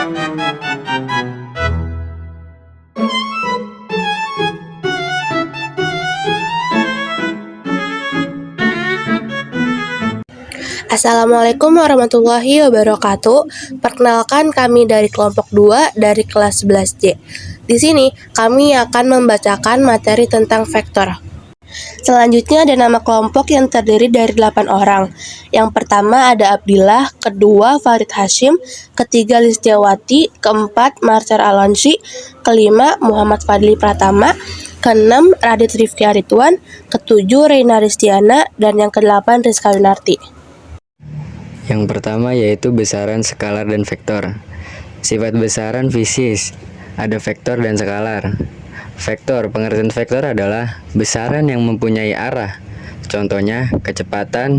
Assalamualaikum warahmatullahi wabarakatuh. Perkenalkan, kami dari kelompok 2 dari kelas 11C. Di sini kami akan membacakan materi tentang vektor. Selanjutnya ada nama kelompok yang terdiri dari 8 orang. Yang pertama ada Abdillah, kedua Farid Hashim, ketiga Listiawati, keempat Marcel Alonsi, kelima Muhammad Fadli Pratama, keenam Radit Rifki Arituan, ketujuh Reina Ristiana, dan yang kedelapan Rizka Winarti. Yang pertama yaitu besaran, skalar, dan vektor. Sifat besaran fisis, ada vektor dan skalar. Vektor, pengertian vektor adalah besaran yang mempunyai arah. Contohnya kecepatan,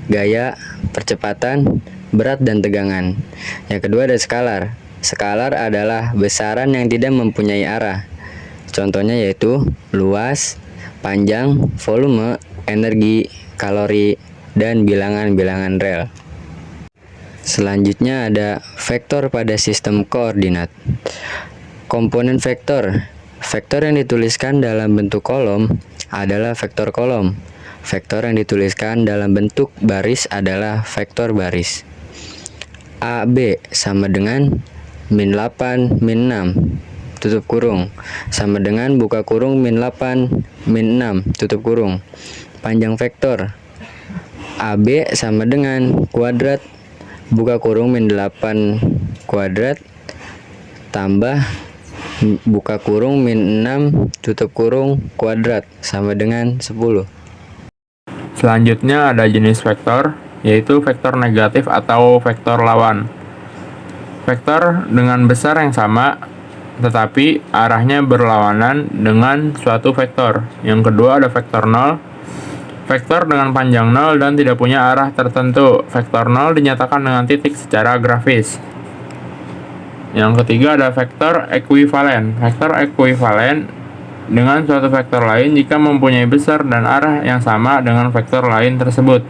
gaya, percepatan, berat, dan tegangan. Yang kedua ada skalar. Skalar adalah besaran yang tidak mempunyai arah. Contohnya yaitu luas, panjang, volume, energi, kalori, dan bilangan-bilangan rel. Selanjutnya ada vektor pada sistem koordinat. Komponen vektor. Vektor yang dituliskan dalam bentuk kolom adalah vektor kolom. Vektor yang dituliskan dalam bentuk baris adalah vektor baris. AB sama dengan min 8 min 6 tutup kurung sama dengan buka kurung min 8 min 6 tutup kurung. Panjang vektor. AB sama dengan kuadrat buka kurung min 8 kuadrat tambah buka kurung min 6 tutup kurung kuadrat sama dengan 10. Selanjutnya ada jenis vektor, yaitu vektor negatif atau vektor lawan. Vektor dengan besar yang sama, tetapi arahnya berlawanan dengan suatu vektor. Yang kedua ada vektor 0. Vektor dengan panjang 0 dan tidak punya arah tertentu. Vektor 0 dinyatakan dengan titik secara grafis. Yang ketiga ada vektor ekuivalen. Vektor ekuivalen dengan suatu vektor lain jika mempunyai besar dan arah yang sama dengan vektor lain tersebut.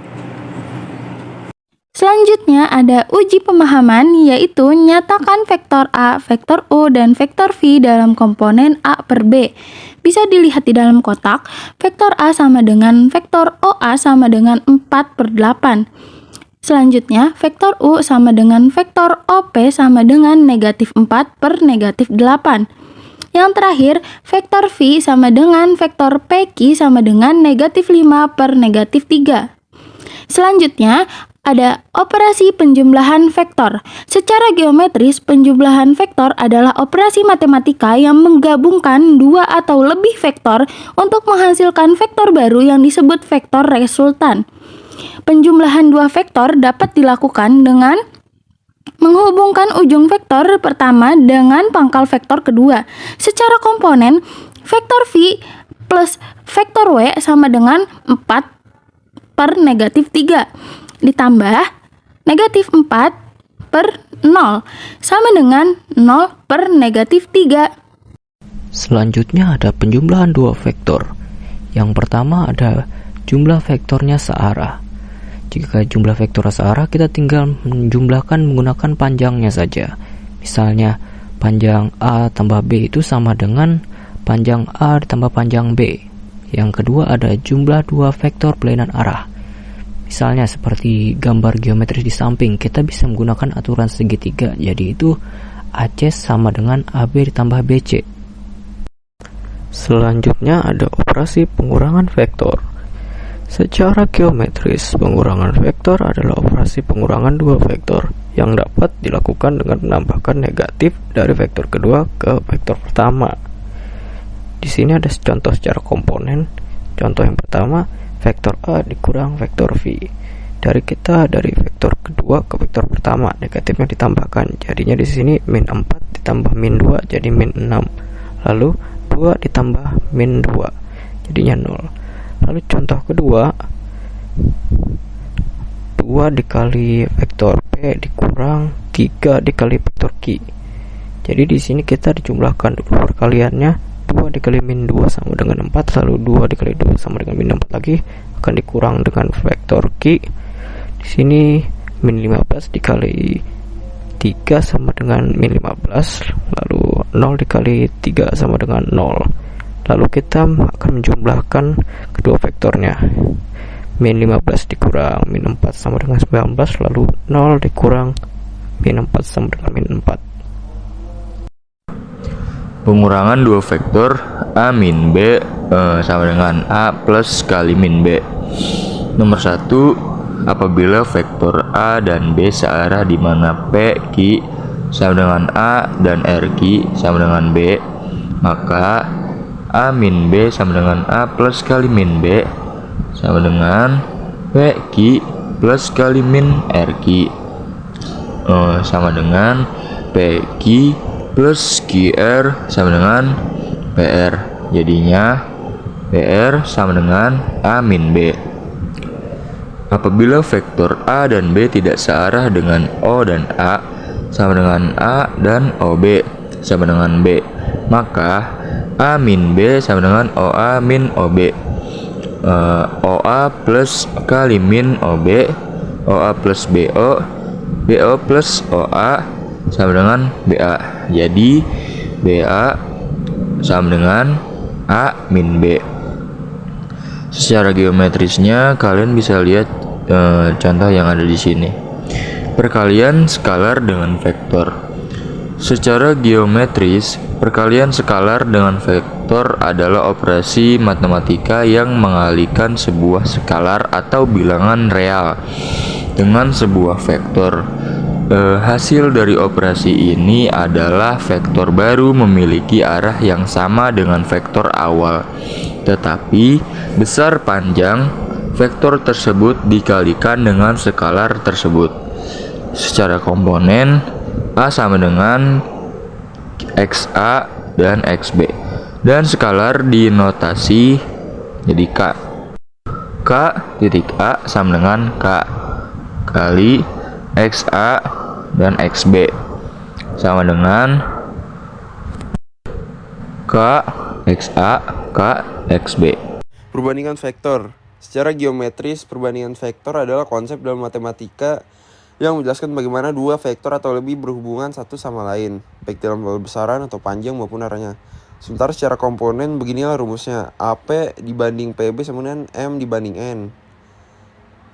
Selanjutnya ada uji pemahaman, yaitu nyatakan vektor A, vektor U, dan vektor V dalam komponen A per B. Bisa dilihat di dalam kotak, vektor A sama dengan vektor OA sama dengan 4 per 8. Selanjutnya, vektor U sama dengan vektor OP sama dengan negatif 4 per negatif 8. Yang terakhir, vektor V sama dengan vektor PQ sama dengan negatif 5 per negatif 3. Selanjutnya, ada operasi penjumlahan vektor. Secara geometris, penjumlahan vektor adalah operasi matematika yang menggabungkan dua atau lebih vektor untuk menghasilkan vektor baru yang disebut vektor resultan. Penjumlahan dua vektor dapat dilakukan dengan menghubungkan ujung vektor pertama dengan pangkal vektor kedua. Secara komponen, vektor V plus vektor W sama dengan 4 per negatif 3. Ditambah negatif 4 per 0 sama dengan 0 per negatif 3. Selanjutnya ada penjumlahan dua vektor. Yang pertama ada jumlah vektornya searah. Jika jumlah vektor searah, kita tinggal menjumlahkan menggunakan panjangnya saja. Misalnya panjang A tambah B itu sama dengan panjang A ditambah panjang B. Yang kedua ada jumlah dua vektor berlainan arah. Misalnya seperti gambar geometris di samping, kita bisa menggunakan aturan segitiga. Jadi itu AC sama dengan AB ditambah BC. Selanjutnya ada operasi pengurangan vektor. Secara geometris, pengurangan vektor adalah operasi pengurangan dua vektor yang dapat dilakukan dengan menambahkan negatif dari vektor kedua ke vektor pertama. Di sini ada contoh secara komponen. Contoh yang pertama, vektor A dikurang vektor V. Dari vektor kedua ke vektor pertama, negatifnya ditambahkan. Jadinya di sini min 4 ditambah min 2 jadi min 6. Lalu 2 ditambah min 2 jadinya 0. Lalu contoh kedua, 2 dikali vektor P dikurang 3 dikali vektor Q. Jadi di sini kita dijumlahkan dulu perkaliannya. 2 dikali min 2 sama dengan 4, lalu 2 dikali 2 sama dengan min 4 lagi, akan dikurang dengan vektor Q. Di sini min 15 dikali 3 sama dengan min 15, lalu 0 dikali 3 sama dengan 0. Lalu kita akan menjumlahkan kedua vektornya. Min 15 dikurang min 4 sama dengan 19, lalu 0 dikurang min 4 sama dengan min 4. Pengurangan dua vektor A min B sama dengan A plus kali min B. Nomor 1, apabila vektor A dan B searah di mana P, Q sama dengan A dan R, Q sama dengan B, maka A min B sama dengan A plus kali min B sama dengan P, Q plus kali min R, Q sama dengan P, Q plus QR sama dengan PR. Jadinya PR sama dengan A min B. Apabila vektor A dan B tidak searah dengan O dan A sama dengan A dan OB sama dengan B, maka A min B sama dengan OA min OB. OA plus kali min OB, OA plus BO, BO plus OA sama dengan BA. Jadi BA sama dengan A min B. Secara geometrisnya kalian bisa lihat contoh yang ada di sini. Perkalian skalar dengan vektor. Secara geometris, perkalian skalar dengan vektor adalah operasi matematika yang mengalihkan sebuah skalar atau bilangan real dengan sebuah vektor. Hasil dari operasi ini adalah vektor baru memiliki arah yang sama dengan vektor awal, tetapi besar panjang vektor tersebut dikalikan dengan skalar tersebut. Secara komponen, A sama dengan XA dan XB, dan skalar dinotasi jadi K. K titik A sama dengan K kali XA dan XB sama dengan K XA K XB. Perbandingan vektor. Secara geometris, perbandingan vektor adalah konsep dalam matematika yang menjelaskan bagaimana dua vektor atau lebih berhubungan satu sama lain, baik dalam besaran atau panjang maupun arahnya. Sementara secara komponen, beginilah rumusnya. AP dibanding PB sama dengan M dibanding N.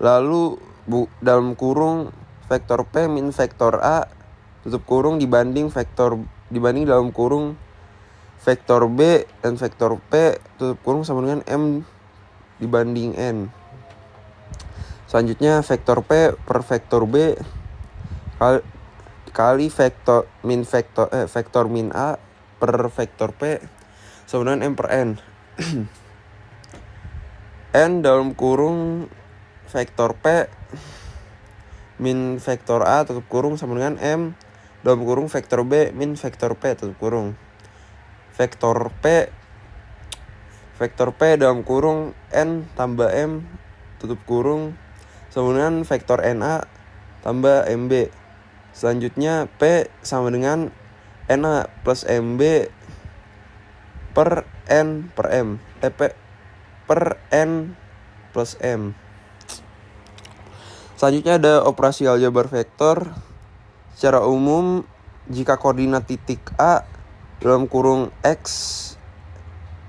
Lalu dalam kurung vektor P min vektor A tutup kurung dibanding dalam kurung vektor B dan vektor P tutup kurung sama dengan M dibanding N. Selanjutnya vektor P per vektor B kali vektor min A per vektor P sama dengan M per N. N dalam kurung vektor P min vektor A tutup kurung sama dengan M dalam kurung vektor B min vektor P tutup kurung. Vektor P dalam kurung N tambah M tutup kurung sama dengan vektor NA tambah MB. Selanjutnya P sama dengan NA plus MB per N per M. P per N plus M. Selanjutnya ada operasi aljabar vektor. Secara umum, jika koordinat titik A dalam kurung X,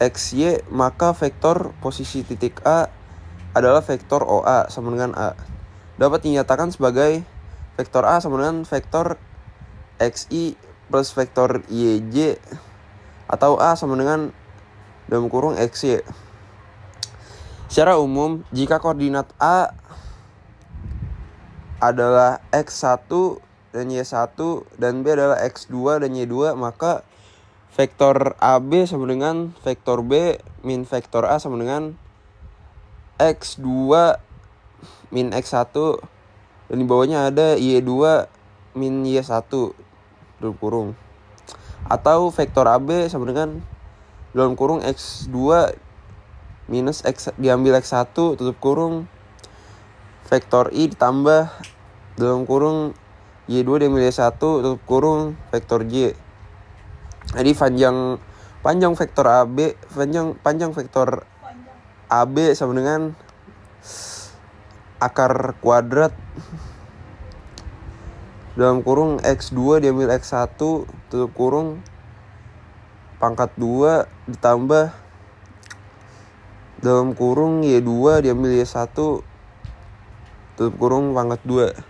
XY, maka vektor posisi titik A adalah vektor OA sama dengan A. Dapat dinyatakan sebagai vektor A sama dengan vektor XY plus vektor YJ atau A sama dengan dalam kurung XY. Secara umum, jika koordinat A adalah X1 dan Y1 dan B adalah X2 dan Y2, maka vektor AB sama dengan vektor B min vektor A sama dengan X2 min X1 dan di bawahnya ada Y2 min Y1 dalam kurung. Atau vektor AB sama dengan dalam kurung X2 minus X diambil X1 tutup kurung vektor I ditambah dalam kurung Y2 diambil Y1 tutup kurung vektor J. Jadi panjang vektor AB panjang vektor AB sama dengan akar kuadrat dalam kurung X2 diambil X1 tutup kurung pangkat 2 ditambah dalam kurung Y2 diambil Y1 tutup kurung pangkat 2.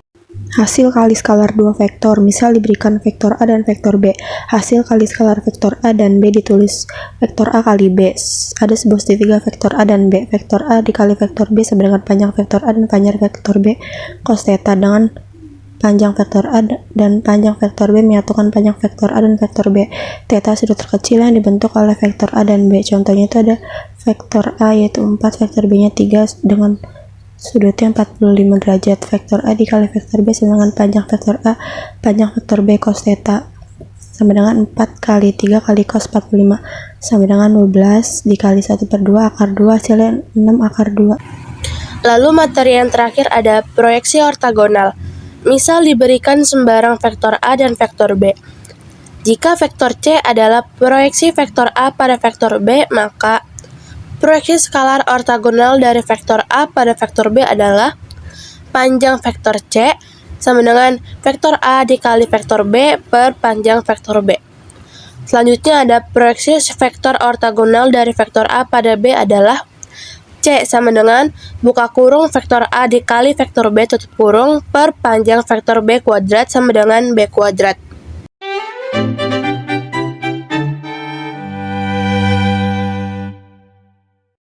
Hasil kali skalar dua vektor, misal diberikan vektor A dan vektor B. Hasil kali skalar vektor A dan B ditulis vektor A kali B. Ada sebuah segitiga vektor A dan B. Vektor A dikali vektor B sama dengan panjang vektor A dan panjang vektor B cos theta, dengan panjang vektor A dan panjang vektor B menyatukan panjang vektor A dan vektor B. Theta sudut terkecil yang dibentuk oleh vektor A dan B. Contohnya itu ada vektor A yaitu 4, vektor B nya 3 dengan sudutnya 45 derajat. Vektor A dikali vektor B sama dengan panjang vektor A, panjang vektor B cos theta sama dengan 4 kali 3 kali cos 45 sama dengan 12 dikali 1/2 akar 2 hasilnya 6 akar 2. Lalu materi yang terakhir ada proyeksi ortogonal. Misal diberikan sembarang vektor A dan vektor B. Jika vektor C adalah proyeksi vektor A pada vektor B, maka proyeksi skalar ortogonal dari vektor A pada vektor B adalah panjang vektor C sama dengan vektor A dikali vektor B per panjang vektor B. Selanjutnya ada proyeksi vektor ortogonal dari vektor A pada B adalah C sama dengan buka kurung vektor A dikali vektor B tutup kurung per panjang vektor B kuadrat sama dengan B kuadrat.